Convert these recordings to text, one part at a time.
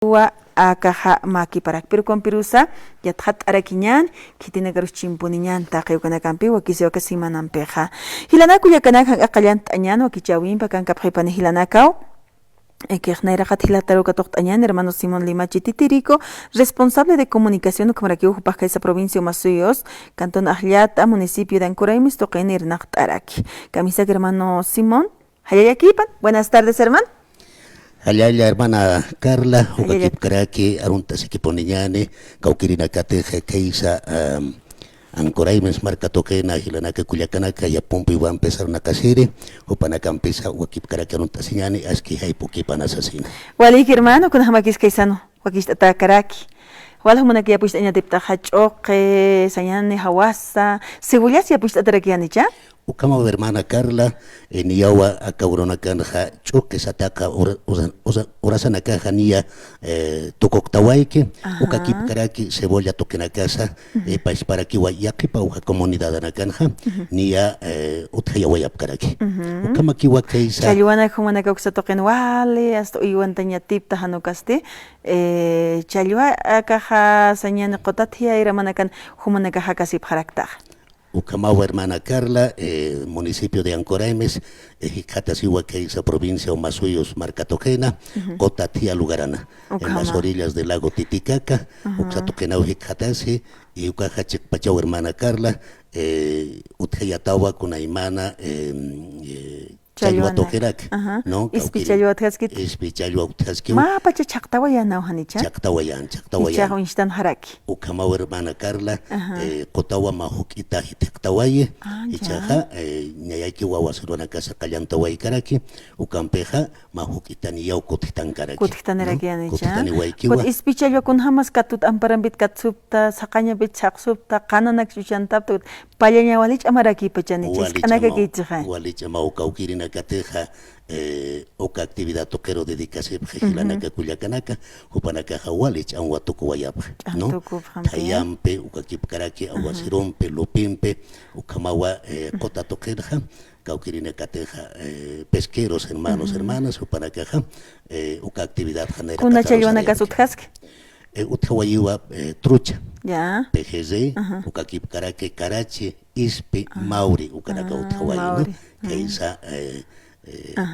Akaha maki parak pero con pirusa ya that arakiñan kitina garus chimpuniñan taqi kana kampi wakisi wakasimanan peja hilanaku ya kana aqallan tañan wakichawin pakan kapjipani hilanakaw Ekernerakat Hilataruka Tochtañan, hermano Simón Lima Chititirico, responsable de comunicación Kamarakiu esa provincia Masuyos, Cantón Ajllata, municipio de Ancuraimis, Toquenir Nachtaraki. Camisa hermano Simón, Hayayakipan, buenas tardes, hermano. Hayaya hermana Carla, Hukakip Karaki, Arunta Sikiponiñane, Kaukirina Kateja Keisa, Ancoraimes marca toquena hilanaka kuyakanaka ya pompi va a empezar una casere o panakampesa wakip karaka nunta siñani aski haipuki panasasina. Walik hermano con hamakis kaisano wakistata karaki. Wala humana kia pues anya tipta hachoque sañani hawasa seguridad ya pues atarakiani cha. Ukama hermana Carla niyawa akaurona kanja choque sataka orasana kaja niya tokoktawaike ukakip karaki cebolla toquena casa pais para que wayakipa uja comunidad ana kanja niya uthaya wayap karaki ukama kiwa kaisa chayuana humana kauksa toquen wale hasta uyuan tanya tipta hanukaste chayua akaja sañani qotatia iramana kan humana kaja kasip harakta. Ucamawa hermana Carla, municipio de Ancoraimes, Jicatasiwa, que es provincia o Masuyos, marca Toquena, Cotatía Lugarana, en las orillas del lago Titicaca, Uxatoquena, Jicatasi, y Ucajachik Pachau, hermana Carla, Utjayatawa, Kunaimana, Chayua Toquerac, ¿no? Ispichayua Thaskit. Ispichayua Thaskit. Ma pacha chaktawayan na hanicha. Chaktawayan. Ichaho instan haraki. Ucamawa hermana Carla, Cotawa Mahukita Hitektawaye, Ichaja, Nyayaki Wawasurona Casa Callantaway Karaki, Ucampeja, Mahukita Niyau Kotitan Karaki. Kotitan Rakianicha. Kotitani Waikiwa. Kot Ispichayua kun hamas katut amparambit katsupta, Sakanya bit chaksupta, Kananak Chuchantapta, Payanya Walich Amaraki Pachanichis, Kanaka Walich Amaukirina Cateja, oca actividad toquero dedicación Jejilanaca Culiacanaka, Jupanaka Jawalich, Anhuatuco Wayap, ¿no? Tayampe, Ucakip Karaki, Aguasirompe, Lupimpe, Ucamawa, Cota Toquerja, Cauquirina Cateja, pesqueros, hermanos, hermanas, Upanacaja, Uca actividad general. ¿Una chayuana casutjask? Utawayua trucha. Ya. PGZ, Ucakip Karake, Karachi, Ispi, Mauri, Ucanaca Utawayu, que esa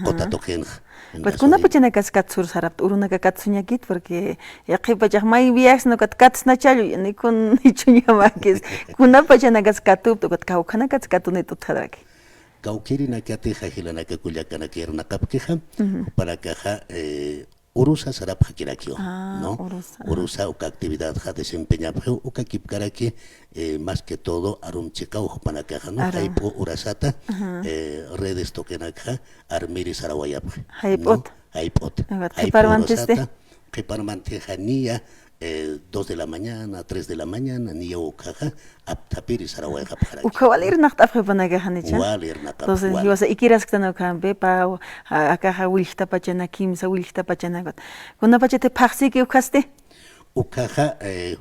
Cota Toquenja. Pues kuna pachana kaskatsur sarap uruna kakatsuñakit porque yaqi pachaq may viajes no katkatsna chayu ni kun ichuña makis kuna pachana kaskatup to katkawkhana katskatuni tuthadraki Kaukirina kateja hilanaka kullakana kierna kapkeja para caja Urusa sarap hakirakio, ¿no? Urusa uka actividad ha desempeñado uka kipkaraki más que todo arum chikau panakaja no haipo urasata redes tokenaka armiri sarawayap haipot Keparmantija niya 2 de la mañana, 3 de la mañana, ni yo caja, aptapiri saraway kapara. Ukawalir nacht afrepanaga hanicha. Walir nakap. Entonces, yo sé ikiras que no campe pa akaja wilhta pachana kimsa wilhta pachana got. Kuna pachete paxi que ukaste. Ukaja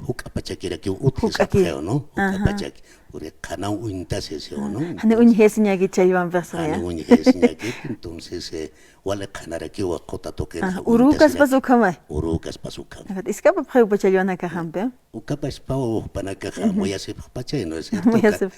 huka pachakira que utkapeo, ¿no? Huka pachak. Ure kana uintasesio, ¿no? Hane unhesinya que chayuan persona. Hane unhesinya que entonces wala kanara que wa kota token. Urukas pasukama. Urukas pasukama. Iskapa preu pachayuana kahampe. Ukapas pao panakaja moya se pache, ¿no es cierto? Moya se.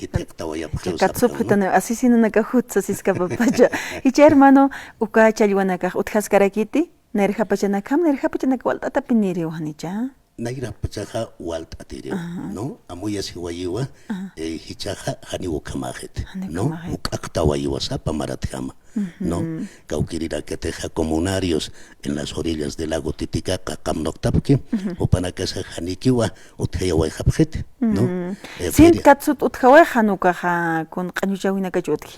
Hitekta waya preu. Katsuputana así sin una cajutsa iskapa pacha. Y hermano uka chayuana kaj utjaskarakiti. Nerja pachana kam nerja pachana kwalta tapiniri wahanicha. Naira pachaja walt atirio, ¿no? Amuya si wayiwa, hichaja haniwo kamajet, ¿no? Ukakta wayiwa sapa maratjama, ¿no? Kaukirira que teja comunarios en las orillas del lago Titicaca, Kamnoktapke, o panakasa hanikiwa, utheya wayjapjet, ¿no? Sin katsut uthawa hanukaja con kanyuchawina kachutki.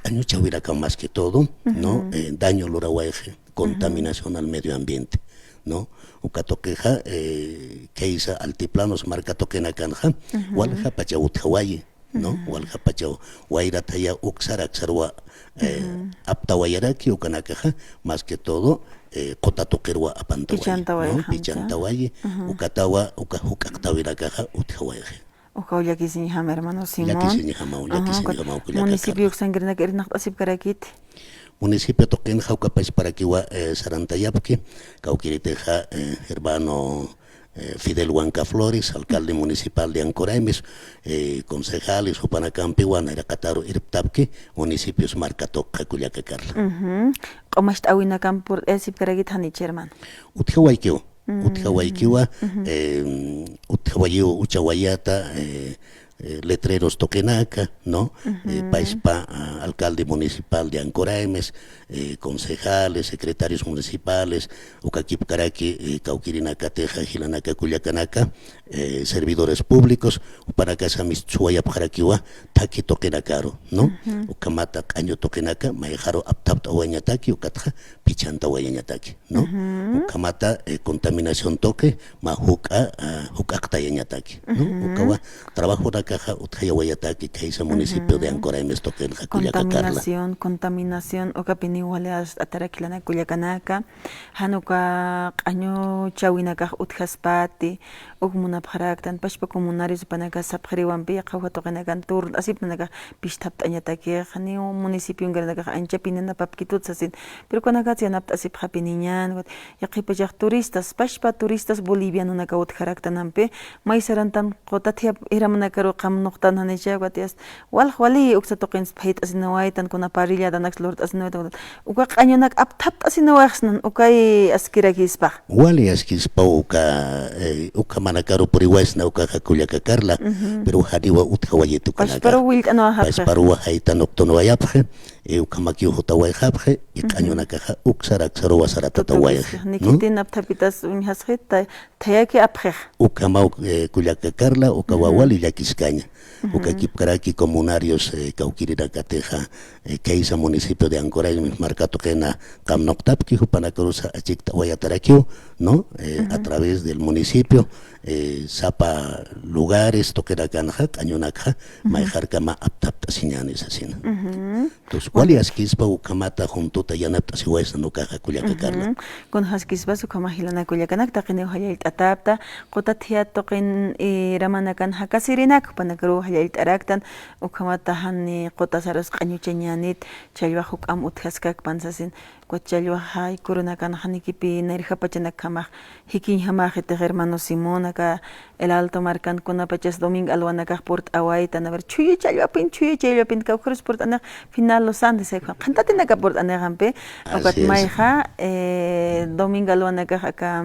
Kanyuchawira más que todo, ¿no? Daño lorawaje, contaminación al medio ambiente. ¿No? Ukatoqueja, Keisa altiplanos marca toquena canja, Walja pacha uthawayi, ¿no? Walja pacha Wairataya uxaraxarwa, aptawayaraki ukanakaja, más que todo, Kotatoquerwa apantawayi, ¿no? Pichantawayi, Ukatawa, Ukahukaktavirakaja, uthawayi. Ukawyakisinihama hermano Simón. Municipio Xangrina Kernaq asip karakit. municipio toquen jaucapais para que wa Sarantayapque, cauquiriteja hermano Fidel Huanca Flores, alcalde municipal de Ancoraimes, concejales, Upanacampiwan, Iracataro, Irptapque, municipios Marcatoca, Culiacacarla. ¿Cómo está hoy en Campur? ¿Es si peragitani, hermano? Utjawaikiwa, Utjawayo, Uchawayata, letreros Toquenaca, ¿no? Paispa, alcalde municipal de Ancoraimes, concejales, secretarios municipales, Ucaquipcaraqui, Cauquirinacateja, Gilanaca, Culiacanaca, servidores públicos, Upanaca, Michuaya, Pajaraquiwa, Taki Toquenacaro, ¿no? Ucamata, Caño Toquenaca, Maejaro, Aptap, Aguañataki, Ucatja, Pichanta, Aguañataki, ¿no? Ucamata, contaminación toque, Majuca, Ucacta, Yañataki, ¿no? Ucawa, trabajo de caja, Utjayawayataki, que es el municipio de Ancoraimes, Toquenja, Culiacacarla. Contaminación, Ocapini, Waleas, Ataraquilana, Culiacanaca, Hanuca, Año, Chawinaca, Utjaspati, Ugmuna Paraktan, Pashpa Comunaris, Panaca, Sapjeriwampi, Jauatogenagan Tur, así Panaca, Pishtap Tañataki, Haneo, municipio en Granada, Anchapinena, Papquitutsasin, pero con Agatia Napt así Japiniñan, Yakipajak turistas, Pashpa turistas boliviano Nakaut Haraktanampe, Maisarantan, Kotatia, Iramanakaro, Kam Noctan Haneja, Guatias, Walwali, Uxatokens Pate as Nawaitan, con a parilla, the next lord as Nawaitan, Ukak Anyonak Aptap as in Waxnan, Ukai Askiragispa. Wali Askispa, Ukamanakaro Puriwesna, Ukakuliacacarla, pero Hadiwa Utkawayetu. Pasparo Wilt and Pasparua Haitan Octonoyapje, Eukamakio Hotawayapje, y Cañonacaja, Uxarak Saroa Saratataway. Nikitin Aptapitas Unhasrita, Tayaki Apre. Ukamau Culiacacarla, Ukawawali Yaquiscaña. Ucaquipcaraqui comunarios Cauquirinacateja, Keisa municipio de Ancoraimes, Marcatoquena, Camnoctapqui, Jupanacarusa, Achicta, Guayataraquio, ¿no? A través del municipio, Zapa lugares, Toqueracanja, Cañonaca, Maijarcama, Aptapta, Siñanes, así. Entonces, ¿cuál es Quispa, Ucamata, Juntuta, Yanapta, Sihuesa, no caja, Culiacacarla? Con Hasquispa, Ucamajilana, Culiacanak, Taqueneo, Hayait, Atapta, Cotatia, Toquen, Ramanacan, Hakasirinak, Panacru, Hayait, Araktan, Ucamata, Hani, Cotasaros, Cañucheñanit, Chayuajuk, Amuthaskak, Pansasin, Cuachalua, Kurunakan, Hanikipi, Nerjapachana, Kamach, Hikin Hamajete, Hermano Simón, acá, el Alto Marcan, con Apachas Domingo, Alwanaca, Port Awaitan, a ver, Chuy, Chalapin, Caucus, Port Ana, Final Los Andes, Cantatina Port Anagampe, Ocat Maiha, Domingo, Alwanaca, acá,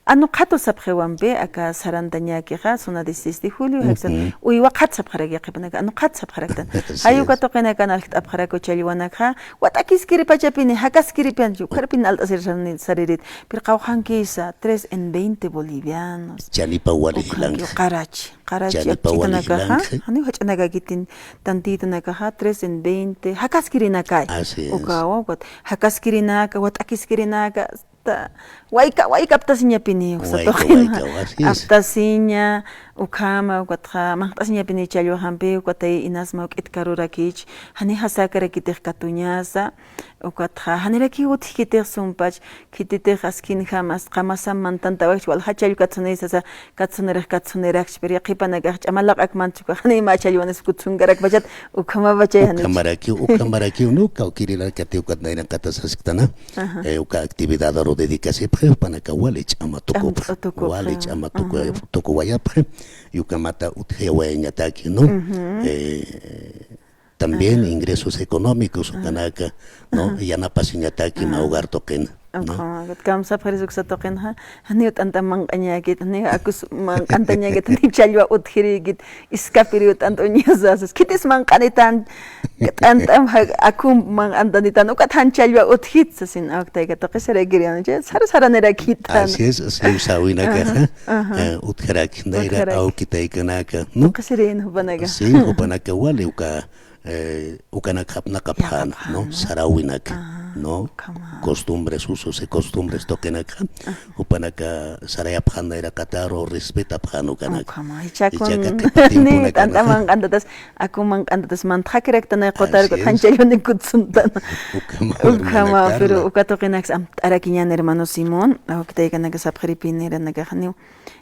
Anocato Sapjewampe, acá Sarantaña, Queja, Zona 16 de julio, Hexan, Uiwakat Sapjaragapanaca, Anocat Sapjaractan, Ayucatokena Canal Apjaraco Chaluanaca, Watakis Kiripachapini, Hakas Kiripian, Karpin Alta Saririt, Pircaujankisa, 3 en 20 bolivianos. Chanipa Wali Karachi, Chitanakaja, Hani Hachanagagitin, Tantita Nakaja, 3 en 20, Hakaskirinakai. Así es. Ukawa, Hakaskirinaka, Watakiskirinaka, Waika, Aptasiña Pini, Aptasiña, Ukama, Watra, Mantasiña Pini Chayo Hampe, Ukate, Inasma, Itkarurakich, Hani Hasakara Kitech Katuñasa, Ukatra, Haniraki Utkiter Sumpach, Kititer Haskin Hamas, Kamasam Mantantawach, Wal Hachayu Katsunesa, Katsunerak, Periakipanagach, Amalak Akmantuka, Hani Machayones Kutsungarak Bajat, Ukama Bachayan. Ukamaraki, Unuka, Kirila Katiukat Naina Katasaskana, Uka actividad o dedicación, Panakawalich, Amatuko, Walich, Amatuko, Wayapre, Yucamata, Utjewañataki, ¿no? También ingresos económicos, Kanaka, ¿no? Yanapasiñataki, Maugar Token. Kamsa Parisuk Satokenha, Haniut Antamanganyagit, Akus Mankantanyaget, Nichalua Uthirigit, Iskapiriut Antoniazas, Kitis Mankanitan, Antam Akum Man Antanitan, Ukatan Chalua Uthits in Octagatokeserian, Sarasanera Kitan. Así es, se usa una caja, Utharak, Naira, Aukitaikanaka, ¿no? Caserin, Hubanaga. Sí, Hubanaka Wali, Ukanakap Nakaphan, ¿no? Sarawinak, ¿no? Costumbres, usos y costumbres tokenaka, Upanaka, Sarayaphan, era Cataro, respeta Panukanaka. Ni tantaman cantatas, Akuman cantatas mantakerectan a Cotar, Hanchayon and Kutsuntan. Ukama, pero Ukatokenax, Arakian, hermano Simón, Octaganaka Sapripin, and Nagahanu,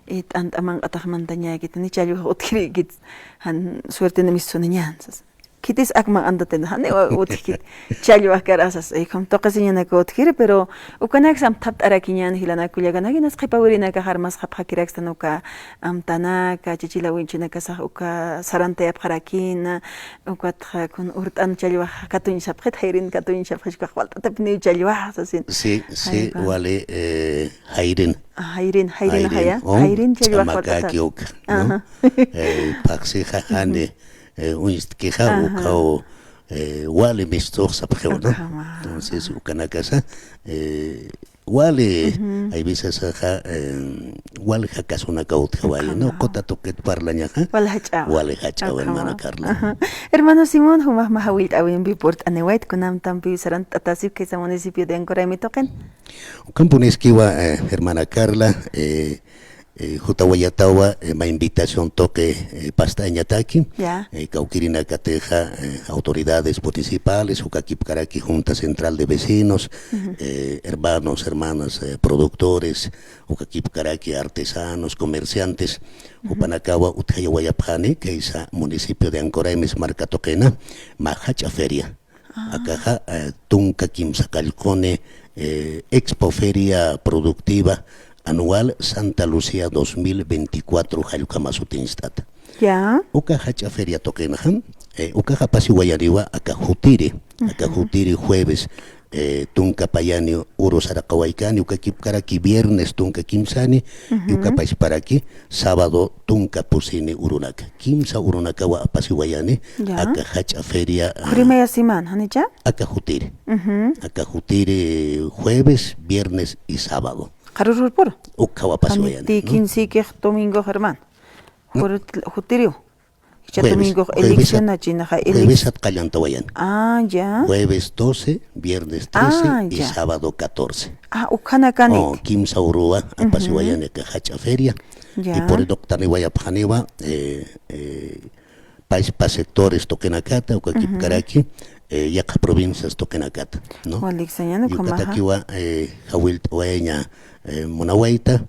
it and among Atahmantaña, get an Ichalu Otirigits, and certain Missonians. kitis akma andaten hane utkit chalwa karasas kom toqasiñana ko utkire pero ukanak sam tapt arakiñan hilana kullagana ginas qipawirina ka harmas qaphakirakstanu ka amtana ka chichila winchina ka sa uka sarante apharakina ukat kun urtan chalwa katun sapqit hayrin katun sapqit qawalta tapni chalwa sasin sí vale hayrin haya hayrin chalwa makaki uka no paksi hane unistkeja ukao wale mistosa pero no entonces ukanakasa wale hay veces wale hakasuna kaut hawaii no kota toket parlaña wale hacha hermana Carla hermano Simón humah mahawil awin biport anewait kunam tampi saran tatasip que sa municipio de Ancora mi toquen Camponeskiwa hermana Carla Jutawayatawa, ma invitación toque pastaña taki, Cauquirina Cateja, autoridades municipales, Ucaquipcaraqui, Junta Central de Vecinos, hermanos, hermanas, productores, Ucaquipcaraqui, artesanos, comerciantes, Upanacawa, Utayawayapani, que es municipio de Ancoraimes, marca toquena, Mahacha Feria. Acá, Tunca Quimsacalcone, Expo Feria Productiva Anual Santa Lucía 2024 Jalukamazutinstata. Ya. Uka hacha feria tokenaham, uka hapasi guayariwa aka jutiri jueves tunka payani uro sarakawaikani uka kipkaraki viernes tunka kimsani y uka paisparaki sábado tunka pusini urunaka kimsa urunaka wa apasi guayani aka hacha feria primera semana hanicha aka jutiri jueves viernes y sábado. Karurur por. Ukawa pasuayan. Ti 15 que domingo Germán. Jutirio. Ya domingo elección allí jueves at Callantawayan. Ya. Jueves 12, viernes 13 y sábado 14. Ukanakani. Kimsa urua apasuayan que hacha feria. Y por el doctor Niwayapaniwa país pa sectores tokenakata ukakipkaraki. Yaka provincias tokenakata, ¿no? Yukatakiwa Hawil Oeña Monahuaita,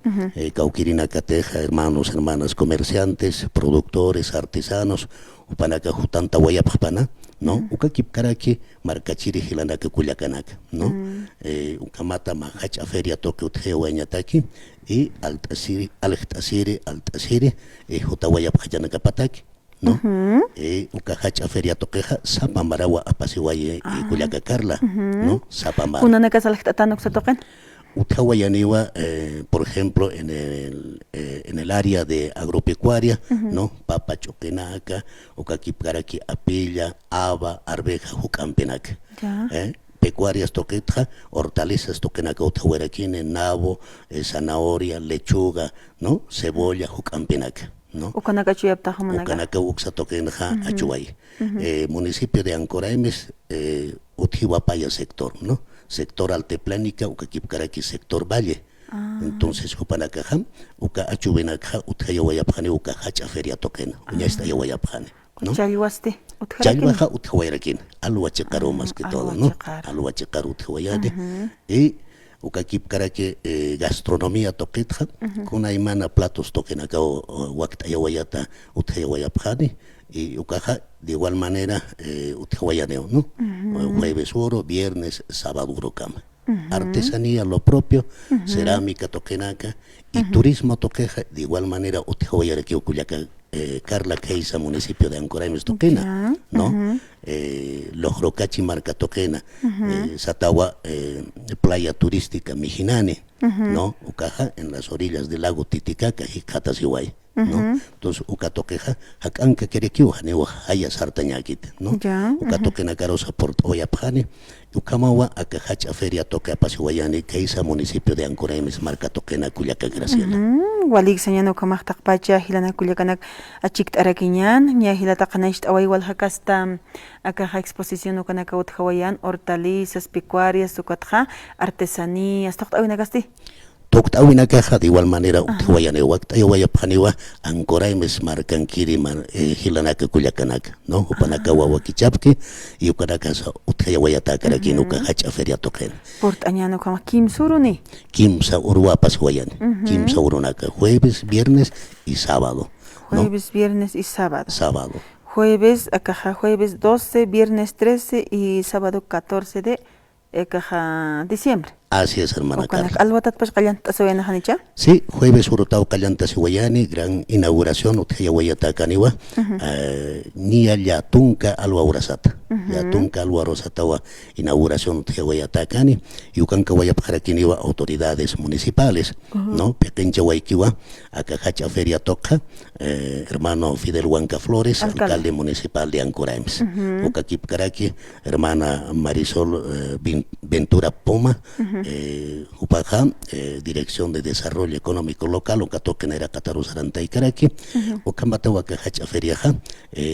Cauquirina Cateja, hermanas, comerciantes, productores, artesanos, Upanaka Jutanta Guayapapana, ¿no? Ukakipkaraki, Marcachiri Hilanaka Culiacanaka, ¿no? Ukamata Mahacha Feria Toque Utje Oeñataki, y Altasiri, Jutaguayapajanaca ¿no? Ucahacha feria toqueja, Sapa Maragua apasihuaye y Culiaca Carla, ¿no? Sapa Mar. ¿Una casa se toquen? Utawayaniwa, por ejemplo, en el área de agropecuaria, ¿no? Papa Choquenaca, Ucaquipcaraqui, Apilla, Aba, Arveja, Jucampenaca. Pecuarias toquetja, hortalizas toquenaca, Utahueraquine, nabo, zanahoria, lechuga, ¿no? Cebolla, Jucampenaca. ¿No? Ukanaka Uksa tokenja achuay. Municipio de Ancoraimes, Utihuapaya sector, ¿no? Sector alteplánica, Ucaquipcaraqui sector valle. Entonces, Upanacajam, Uka Achubenakja, Utayawayapjane, Uka Hacha Feria Token, Uñasta Yawayapjane. ¿No? Chalhuaste. Chalhuaja Utawayrakin, Aluachecaro más que todo, ¿no? Aluachecaro Utawayade. Y Ucaquipcaraqui gastronomía toquetja, con aymana platos toquenaca Huactayawayata, Utayawayapjane, y Ucaja de igual manera Utayawayaneo, ¿no? Jueves oro, viernes, sábado urocama. Artesanía lo propio, cerámica toquenaca y turismo toqueja, de igual manera Utayawayaraqui Culiaca Carla Keisa, municipio de Ancoraimes Toquena, ¿no? Lojrocachi marca Toquena, Satagua, playa turística Mijinane, ¿no? Ucaja en las orillas del lago Titicaca y Catasihuay, ¿no? Entonces Ucatoqueja, Hakanka Kerekiwa, Newa Haya Sartañakit, ¿no? Ucatoquena Carosa Port Oyapjane, Ucamawa, Acahacha Feria Toque Apasihuayani, Keisa, municipio de Ancoraimes, marca Toquena, Culiaca Graciela. Walik señano kamahtak pacha hilana kuliakanak achik arakiñan nya hilata qanaish away wal hakasta akaja exposición ukanaka uthawayan hortalizas pecuarias sukatja artesanías toqta awinakasti Toctawina caja de igual manera Utawayane Wayapaniwa Ancoraimes marcankiri hilanaka kuliakanak, ¿no? Upanaka wawakichapki y ukanakasa Utayawayatakaraki nuka hacha feria toquen. Portañano kama kimsuruni. Kimsa uruapas huayan. Kimsa urunaka jueves, viernes y sábado. Jueves, viernes y sábado. jueves 12, viernes 13 y sábado 14 de diciembre. Así es, hermana Carla. Alwatat pues callantas se ven a Sí, jueves urutao callantas Guayani, gran inauguración, utja Guayata Caniwa, Nia Yatunca Alwa Urasata, Yatunca Alwa Rosatawa, inauguración utja Guayata Cani, Yucanca Guayaparaquiniwa, autoridades municipales, ¿no? Pequeña Guayquiwa, Acajacha Feria Toca, hermano Fidel Huanca Flores, alcalde municipal de Ancoraimes, Ucaquip Caraqui, hermana Marisol Ventura Poma, Upaja, Dirección de Desarrollo Económico Local, Ocatoque Naira Cataru Sarantay Caraqui, Ocamatawa Cajacha Feriaja,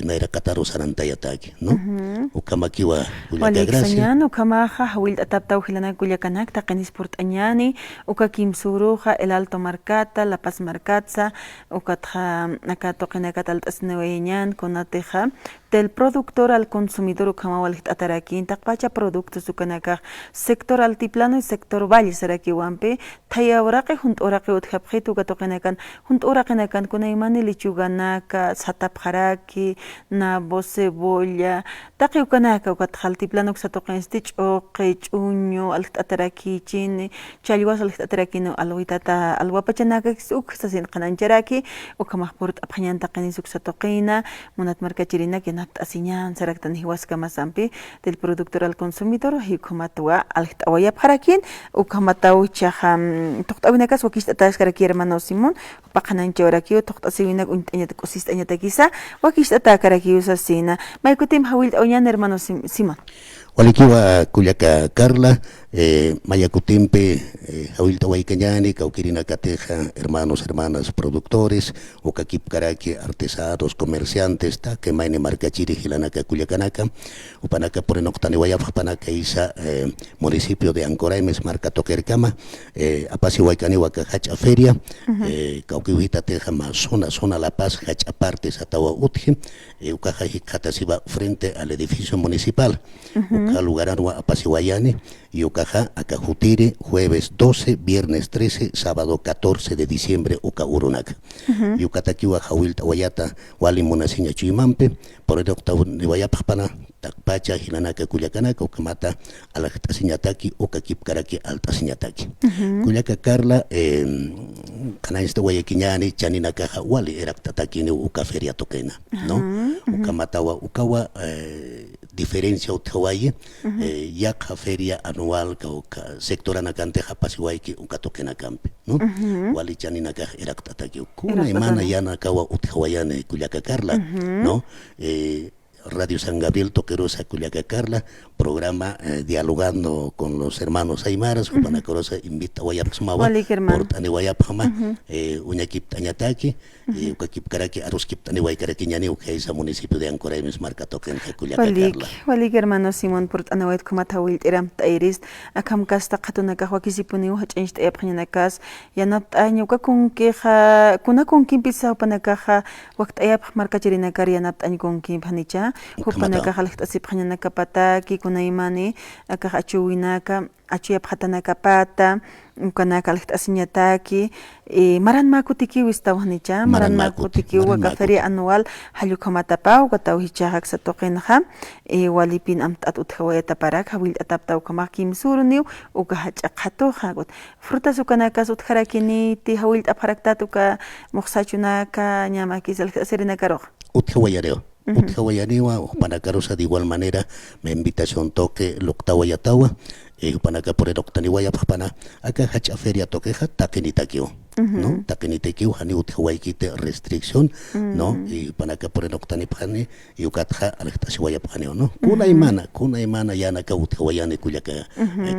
Naira Cataru Sarantay Ataki, ¿no? Ocamaquiwa, Gracias. Ocamaja, Will Ataptau Hilana Culiacanak, Tacanesport Añani, Ocaquim Suruja, El Alto Marcata, La Paz Marcatza, Ocatja, Acatoquenacatal Tasneweñan, Conateja, del productor al consumidor Ucamawal Ataraquín, Tapacha Productos Ucanaca, sector altiplano y sector valle Saraki Wampe, Taya Orake, Junt Orake Utjapjetu Gatokenakan, Junt Orakenakan, Kunaimani Lichuganaka, Satapharaki, Nabo Cebolla, Taki Ucanaka, Ucataltiplano Xatoken Stitch o Kech Uño, Altataraki, Chine, Chalwas Altarakino, Alwitata, Alwapachanaka, Uksasin Kanancheraki, Ukamahpurt Apanyanta Kanisuksatokina, Monat Marcachirina, que Asiñan, Saraktan Hiwaska Mazampi, del productor al consumidor, Hikumatua, Altawaya Parakin, Ukamatau Chaham, Toctavinekas, Wakistatas, Karaki, hermano Simón, Pakanan Choraki, Toctasivina, Untanya Cosista Taquisa, Wakistata Karaki Usasina, Maikutim Hawil Oyan, hermano Simón. Walikiwa Culiaca Carla, Mayacutimpe, Hawilta Waikanyani, Cauquirina Cateja, hermanos, hermanas, productores, Ucaquip Caraqui, artesanos, comerciantes, que Maine Marcachiri, Gilanaka, Culiacanaca, Upanaca por Enoctani Guayapanaca, Isa, municipio de Ancoraimes, Marca Toquercama, Apasi Huaycani, Huacajacha Feria, Cauquihuita Teja, zona La Paz, Hacha Partes, Atawa Utje, Ucajajicatasiba frente al edificio municipal. Ucalugaranwa Apasihuayani, Yucaja, Acajutire, jueves 12, viernes 13, sábado 14 de diciembre, Ucaurunac. Yucataquiwa, Jawilta, Guayata, Wali Munasiña Chuyimampe, por el octavo de Guayapapana, Tacpacha, Gilanaka, Culiacanaca, Ucamata, Alactasiñataki, Ucaquip Caraqui, Altasiñataki. Culiaca Carla, Canais de Guayaquiñani, Chanina Caja, Wali, Eractatakini, Ucaferia Toquena, ¿no? Ucamatawa, Ucawa, diferencia Hawaii, Yaka Feria Anual, sector Anacante, Japasiwaiki, Ucatoquena Campe, ¿no? Wali Chanina Caja, Eractataki, Kuna Emana Yana Kawa Uthawayane, Culiaca Carla, ¿no? Radio San Gabriel Toquerosa Culiaca Carla, programa dialogando con los hermanos Aymaras, Upanacorosa invita a Guayapxmawa, Portane Guayapxma, Uñaquip Tañataki, Ucaquip Caraqui, Aruskip Tane Guaycaraquiñani, Ucaisa, municipio de Ancoraimes, Marca Toquen, Culiaca Carla. Walik hermano Simón Portanawet Kumatawil Eram Tairis, Akam Casta Katunaka, Wakisipuni, Hachinst Eprinakas, Yanap Añuka con queja, Kuna con Kimpisa Panakaja, Waktayap Marcachirinacar, Yanap Añukon Kimpanicha. Hupanaka Haltasiphanaka Pataki, Kunaimani, Akahachuinaka, Achiaphatanaka Pata, Ukanaka Haltasiñataki, Maran Makutiki Wistawanicha, Maran Makutiki, Wakaferia anual, Hayukamatapa, Watauhichahak Satokenha, Walipin Amtat Uthaweta Parak, Hawil Atapta Ukamakim Surniu, Ukahachakato Hagot, Frutas Ukanakas Utharakini, Tihawil Aparactatuka, Moxachunaka, Yamakis al Serenacaro. Uthawayareo. Uthawayaniwa, Panacarosa de igual manera, me invitación toque, Loctawayatawa, Panaca por el Octaniwaya Papana, acá Hacha Feria Toqueja, Takenitaquio, ¿no? Takenitaquio, Hani Uthawaikite, restricción, ¿no? Y Panaca por el Octanipane, y Ucatja, Alejtasiwaya Paneo, ¿no? Kuna imana, Yanaka Uthawayane, Cuyaca,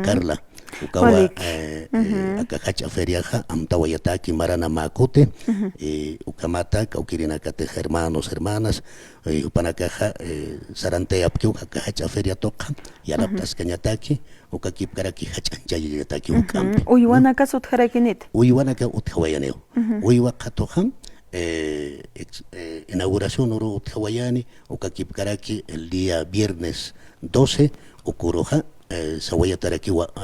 Carla. Ukawa Akahacha Feriaja, Amtawayataki, Marana Makute, Ukamata, Kaukirinakate, hermanos, hermanas, Upanakaja, Sarante Apkiu, Akahacha Feria Toka, Yaraptas Kanyataki, Ukakip Karaki, Hachayataki, Ukampi. Uyuanaka Sutjarakinit. Uyuanaka Uthawayaneo. Uyuakatoham. Inauguración Oro Uthawayani, Ukakip Karaki, el día viernes 12, Ukuroja. Sawayatarakiwa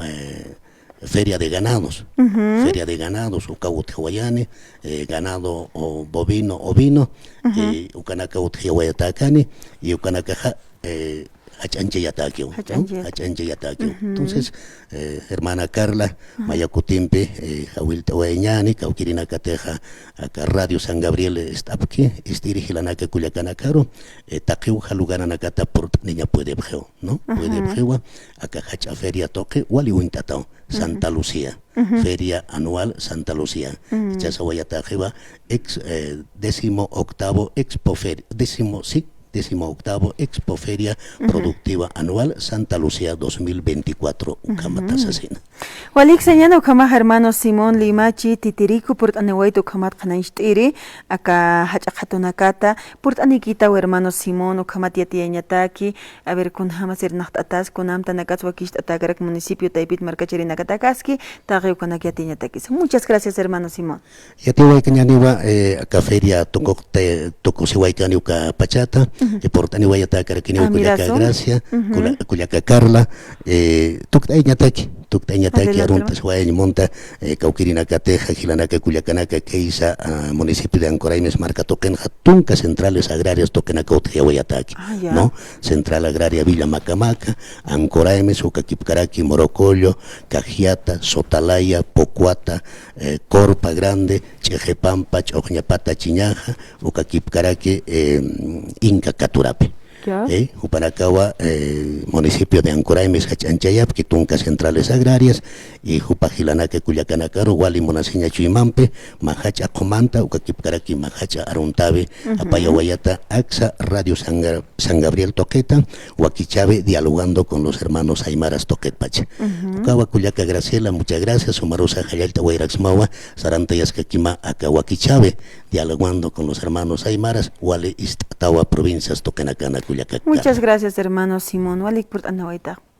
feria de ganados, feria de ganados, ukautjawayani, ganado o bovino, ovino, ukanaka utjawayatacani, y ukanaka hachanche yataquio, hachanche yataquio. Entonces, hermana Carla, Mayacutimpe, Jawilta Huayñani, Cauquirina Cateja, acá Radio San Gabriel Estapki, Estiri Gilanaka Culiacanacaro, Taqueu Jalugananacata por niña puede bjeo, ¿no? Puede bjeo, acá hacha feria toque, Wali Wintatao, Santa Lucía. Feria anual Santa Lucía. Chasahuayatajeva, 18º Expo Feria, 18º Expo Feria Productiva Anual Santa Lucía 2024, Ucamata Asesina. Walik señana Ucama hermano Simón Limachi, Titiriku, Port Anewaito Ucamat Kanaishtiri, acá Hachatunakata, Port Anikita o hermano Simón, Ucamatia Tiañataki, a ver con Hamasir Nachtatas, con Amtanakatwakist Atagarak Municipio Taipit Marcacheri Nakatakaski, Tageu Kanakiatiñatakis. Muchas gracias, hermano Simón. Yatiwa Cañaniwa, acá Feria Tocosiwaicani Uca Pachata. Portani Guayataca, Culiaca Gracia, Culiaca Carla, Tuctañataki, Aruntas Guay, Monta, Cauquirina Cateja, Gilanaca, Culiacanaca, Keisa, municipio de Ancoraimes, Marca Toquenja, Tunca, centrales agrarias, Toquenacaut, Guayataki, ¿no? Central Agraria Villa Macamaca, Ancoraimes, Ucaquipcaraqui, Morocollo, Cajiata, Sotalaya, Pocuata, Corpa Grande, Chejepampa, Chojñapata, Chiñaja, Ucaquipcaraqui, Inca Caturape. Jupanacawa, municipio de Ancoraimes, Hachanchayap, Tunca centrales agrarias, y Jupajilanaque, Culiacanacaro, Wali Monasiña Chuimampe, Mahacha Comanta, Ucaquipcaraqui, Mahacha Aruntabe, Apayahuayata, AXA, Radio San Gabriel Toqueta, Huaquichabe, dialogando con los hermanos Aymaras Toquetpacha. Ucawa Culiaca Graciela, muchas gracias, Sumarusa Jayalta Huayraxmawa, Sarantayas Caquima, Acá Huaquichabe, dialogando con los hermanos Aymaras, Wale Istatawa, provincias Toquenacana, Culiaca. Muchas gracias, hermano Simón. Walik Purt Anahuayta.